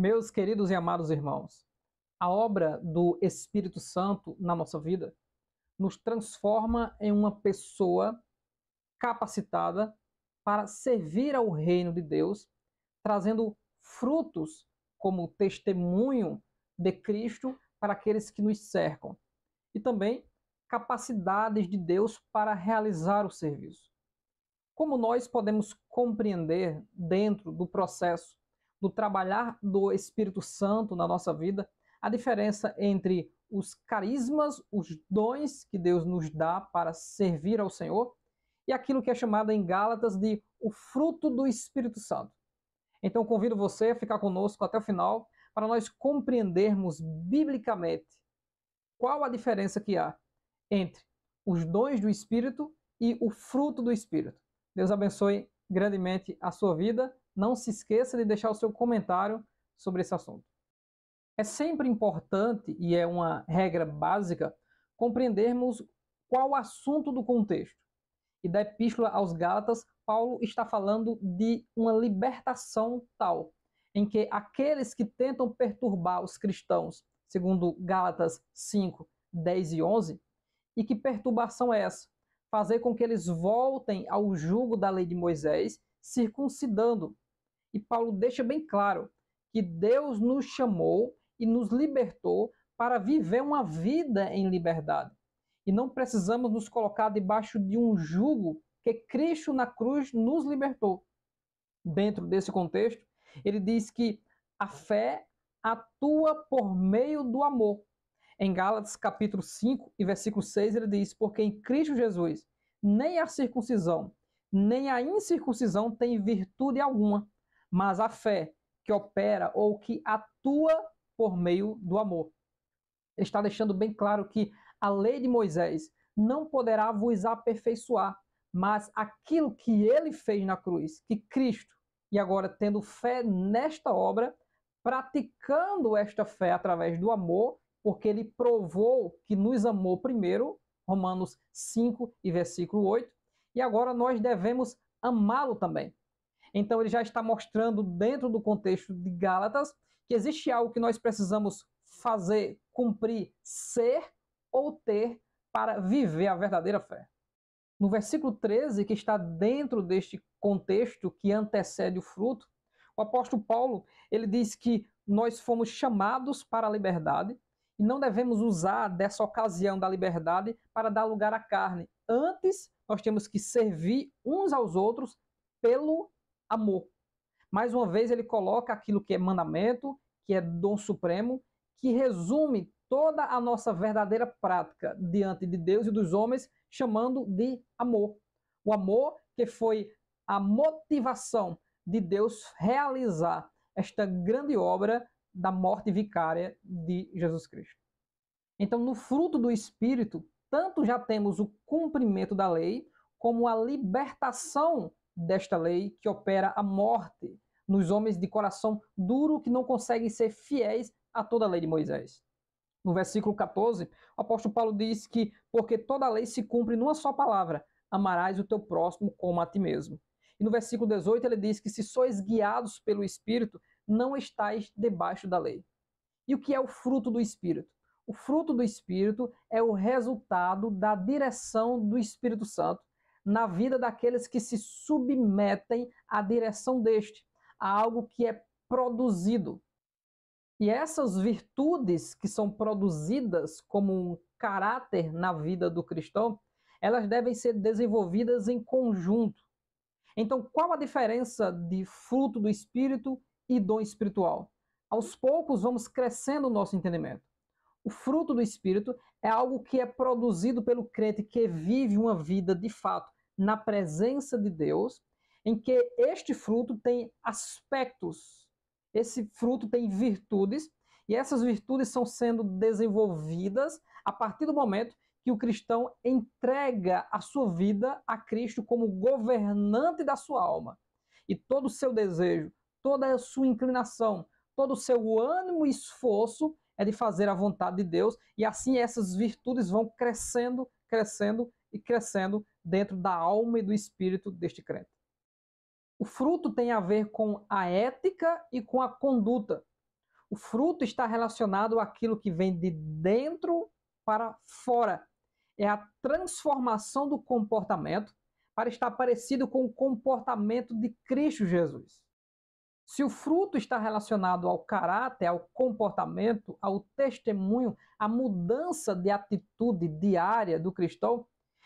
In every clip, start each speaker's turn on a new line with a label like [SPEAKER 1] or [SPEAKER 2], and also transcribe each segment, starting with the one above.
[SPEAKER 1] Meus queridos e amados irmãos, a obra do Espírito Santo na nossa vida nos transforma em uma pessoa capacitada para servir ao reino de Deus, trazendo frutos como testemunho de Cristo para aqueles que nos cercam e também capacidades de Deus para realizar o serviço. Como nós podemos compreender dentro do processo do trabalhar do Espírito Santo na nossa vida a diferença entre os carismas, os dons que Deus nos dá para servir ao Senhor e aquilo que é chamado em Gálatas de o fruto do Espírito Santo. Então convido você a ficar conosco até o final para nós compreendermos biblicamente qual a diferença que há entre os dons do Espírito e o fruto do Espírito. Deus abençoe grandemente a sua vida. Não se esqueça de deixar o seu comentário sobre esse assunto. É sempre importante, e é uma regra básica, compreendermos qual o assunto do contexto. E da Epístola aos Gálatas, Paulo está falando de uma libertação tal, em que aqueles que tentam perturbar os cristãos, segundo Gálatas 5, 10 e 11, e que perturbação é essa? Fazer com que eles voltem ao jugo da lei de Moisés, circuncidando. E Paulo deixa bem claro que Deus nos chamou e nos libertou para viver uma vida em liberdade. E não precisamos nos colocar debaixo de um jugo que Cristo na cruz nos libertou. Dentro desse contexto, ele diz que a fé atua por meio do amor. Em Gálatas capítulo 5 e versículo 6, ele diz: porque em Cristo Jesus nem a circuncisão, nem a incircuncisão tem virtude alguma, mas a fé que opera ou que atua por meio do amor. Ele está deixando bem claro que a lei de Moisés não poderá vos aperfeiçoar, mas aquilo que ele fez na cruz, que Cristo, e agora tendo fé nesta obra, praticando esta fé através do amor, porque ele provou que nos amou primeiro, Romanos 5 e versículo 8, e agora nós devemos amá-lo também. Então ele já está mostrando dentro do contexto de Gálatas que existe algo que nós precisamos fazer, cumprir, ser ou ter para viver a verdadeira fé. No versículo 13, que está dentro deste contexto que antecede o fruto, o apóstolo Paulo, ele diz que nós fomos chamados para a liberdade e não devemos usar dessa ocasião da liberdade para dar lugar à carne. Antes, nós temos que servir uns aos outros pelo amor. Mais uma vez, ele coloca aquilo que é mandamento, que é dom supremo, que resume toda a nossa verdadeira prática diante de Deus e dos homens, chamando de amor. O amor que foi a motivação de Deus realizar esta grande obra da morte vicária de Jesus Cristo. Então, no fruto do Espírito, tanto já temos o cumprimento da lei, como a libertação desta lei que opera a morte nos homens de coração duro que não conseguem ser fiéis a toda a lei de Moisés. No versículo 14, o apóstolo Paulo diz que porque toda a lei se cumpre numa só palavra, amarás o teu próximo como a ti mesmo. E no versículo 18 ele diz que se sois guiados pelo Espírito, não estáis debaixo da lei. E o que é o fruto do Espírito? O fruto do Espírito é o resultado da direção do Espírito Santo na vida daqueles que se submetem à direção deste, a algo que é produzido. E essas virtudes que são produzidas como um caráter na vida do cristão, elas devem ser desenvolvidas em conjunto. Então, qual a diferença de fruto do Espírito e dom espiritual? Aos poucos vamos crescendo o nosso entendimento. O fruto do Espírito é algo que é produzido pelo crente que vive uma vida de fato na presença de Deus, em que este fruto tem aspectos, esse fruto tem virtudes, e essas virtudes são sendo desenvolvidas a partir do momento que o cristão entrega a sua vida a Cristo como governante da sua alma. E todo o seu desejo, toda a sua inclinação, todo o seu ânimo e esforço é de fazer a vontade de Deus, e assim essas virtudes vão crescendo, crescendo e crescendo dentro da alma e do espírito deste crente. O fruto tem a ver com a ética e com a conduta. O fruto está relacionado àquilo que vem de dentro para fora. É a transformação do comportamento para estar parecido com o comportamento de Cristo Jesus. Se o fruto está relacionado ao caráter, ao comportamento, ao testemunho, à mudança de atitude diária do cristão,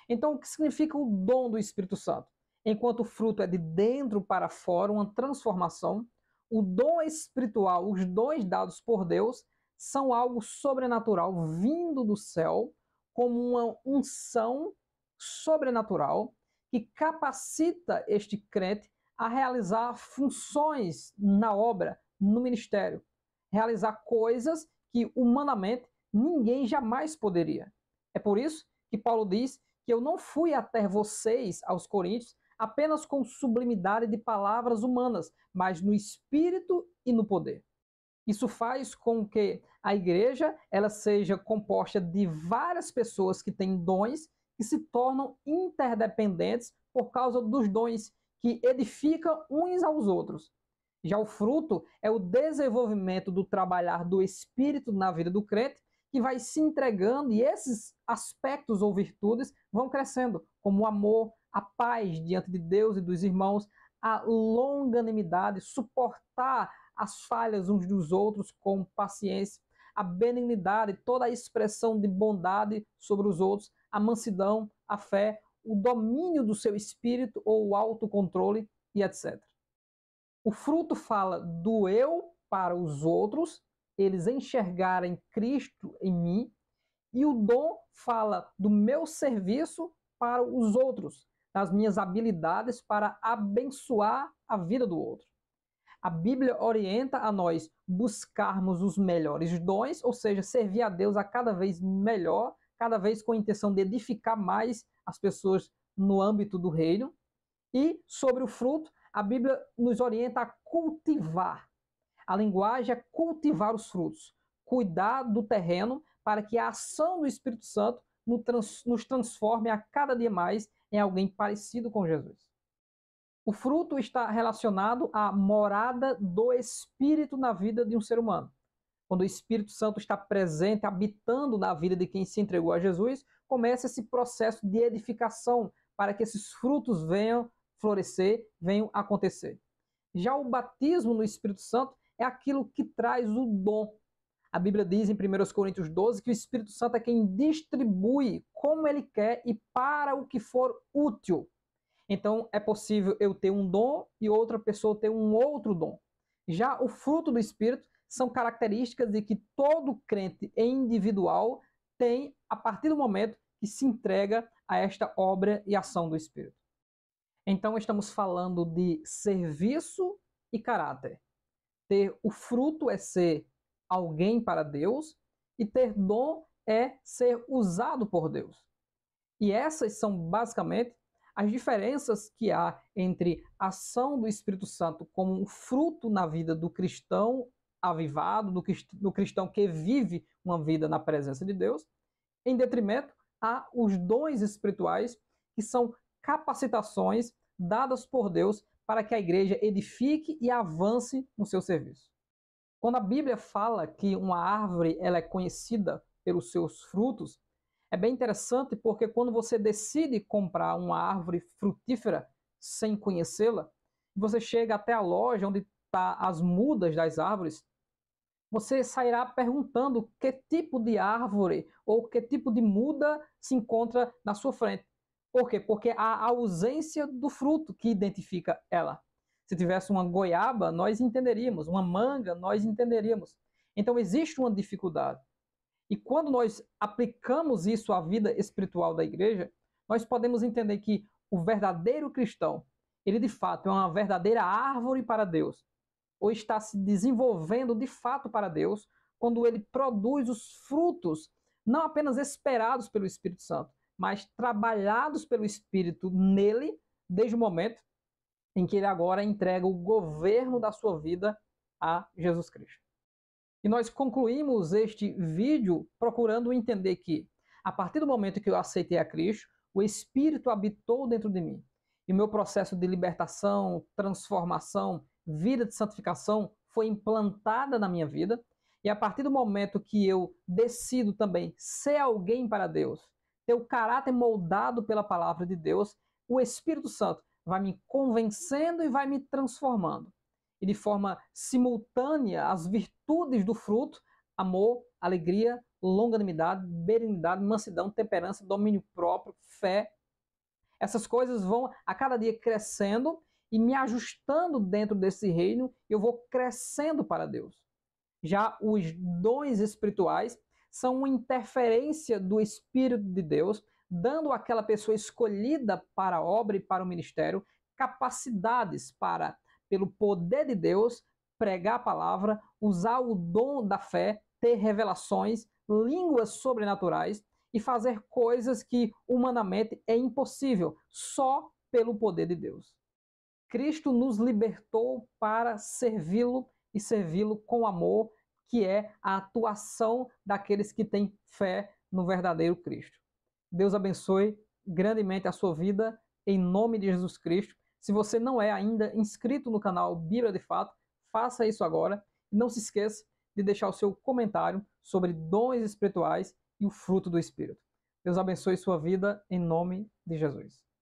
[SPEAKER 1] então o que significa o dom do Espírito Santo? Enquanto o fruto é de dentro para fora, uma transformação, o dom espiritual, os dons dados por Deus, são algo sobrenatural vindo do céu, como uma unção sobrenatural que capacita este crente a realizar funções na obra, no ministério, realizar coisas que humanamente ninguém jamais poderia. É por isso que Paulo diz que eu não fui até vocês, aos coríntios, apenas com sublimidade de palavras humanas, mas no espírito e no poder. Isso faz com que a igreja ela seja composta de várias pessoas que têm dons que se tornam interdependentes por causa dos dons que edificam uns aos outros. Já o fruto é o desenvolvimento do trabalhar do Espírito na vida do crente, que vai se entregando e esses aspectos ou virtudes vão crescendo, como o amor, a paz diante de Deus e dos irmãos, a longanimidade, suportar as falhas uns dos outros com paciência, a benignidade, toda a expressão de bondade sobre os outros, a mansidão, a fé, o domínio do seu espírito ou o autocontrole e etc. O fruto fala do eu para os outros, eles enxergarem Cristo em mim, e o dom fala do meu serviço para os outros, das minhas habilidades para abençoar a vida do outro. A Bíblia orienta a nós buscarmos os melhores dons, ou seja, servir a Deus a cada vez melhor, cada vez com a intenção de edificar mais as pessoas no âmbito do reino. E sobre o fruto, a Bíblia nos orienta a cultivar. A linguagem é cultivar os frutos, cuidar do terreno para que a ação do Espírito Santo nos transforme a cada dia mais em alguém parecido com Jesus. O fruto está relacionado à morada do Espírito na vida de um ser humano. Quando o Espírito Santo está presente, habitando na vida de quem se entregou a Jesus, começa esse processo de edificação para que esses frutos venham florescer, venham acontecer. Já o batismo no Espírito Santo é aquilo que traz o dom. A Bíblia diz em 1 Coríntios 12 que o Espírito Santo é quem distribui como ele quer e para o que for útil. Então, é possível eu ter um dom e outra pessoa ter um outro dom. Já o fruto do Espírito são características de que todo crente individual tem a partir do momento que se entrega a esta obra e ação do Espírito. Então, estamos falando de serviço e caráter. Ter o fruto é ser alguém para Deus e ter dom é ser usado por Deus. E essas são basicamente as diferenças que há entre a ação do Espírito Santo como um fruto na vida do cristão avivado, do cristão que vive uma vida na presença de Deus, em detrimento a os dons espirituais, que são capacitações dadas por Deus para que a igreja edifique e avance no seu serviço. Quando a Bíblia fala que uma árvore ela é conhecida pelos seus frutos, é bem interessante porque quando você decide comprar uma árvore frutífera sem conhecê-la, você chega até a loja onde estão as mudas das árvores, você sairá perguntando que tipo de árvore ou que tipo de muda se encontra na sua frente. Por quê? Porque há a ausência do fruto que identifica ela. Se tivesse uma goiaba, nós entenderíamos, uma manga, nós entenderíamos. Então existe uma dificuldade. E quando nós aplicamos isso à vida espiritual da igreja, nós podemos entender que o verdadeiro cristão, ele de fato é uma verdadeira árvore para Deus, ou está se desenvolvendo de fato para Deus, quando ele produz os frutos, não apenas esperados pelo Espírito Santo, mas trabalhados pelo Espírito nele, desde o momento em que ele agora entrega o governo da sua vida a Jesus Cristo. E nós concluímos este vídeo procurando entender que, a partir do momento que eu aceitei a Cristo, o Espírito habitou dentro de mim. E o meu processo de libertação, transformação, vida de santificação foi implantada na minha vida. E a partir do momento que eu decido também ser alguém para Deus, ter o caráter moldado pela palavra de Deus, o Espírito Santo vai me convencendo e vai me transformando. E de forma simultânea, as virtudes do fruto, amor, alegria, longanimidade, benignidade, mansidão, temperança, domínio próprio, fé, essas coisas vão a cada dia crescendo e me ajustando dentro desse reino, e eu vou crescendo para Deus. Já os dons espirituais são uma interferência do Espírito de Deus, dando àquela pessoa escolhida para a obra e para o ministério capacidades para, pelo poder de Deus, pregar a palavra, usar o dom da fé, ter revelações, línguas sobrenaturais e fazer coisas que humanamente é impossível, só pelo poder de Deus. Cristo nos libertou para servi-lo e servi-lo com amor, que é a atuação daqueles que têm fé no verdadeiro Cristo. Deus abençoe grandemente a sua vida, em nome de Jesus Cristo. Se você não é ainda inscrito no canal Bíblia de Fato, faça isso agora. E não se esqueça de deixar o seu comentário sobre dons espirituais e o fruto do Espírito. Deus abençoe sua vida, em nome de Jesus.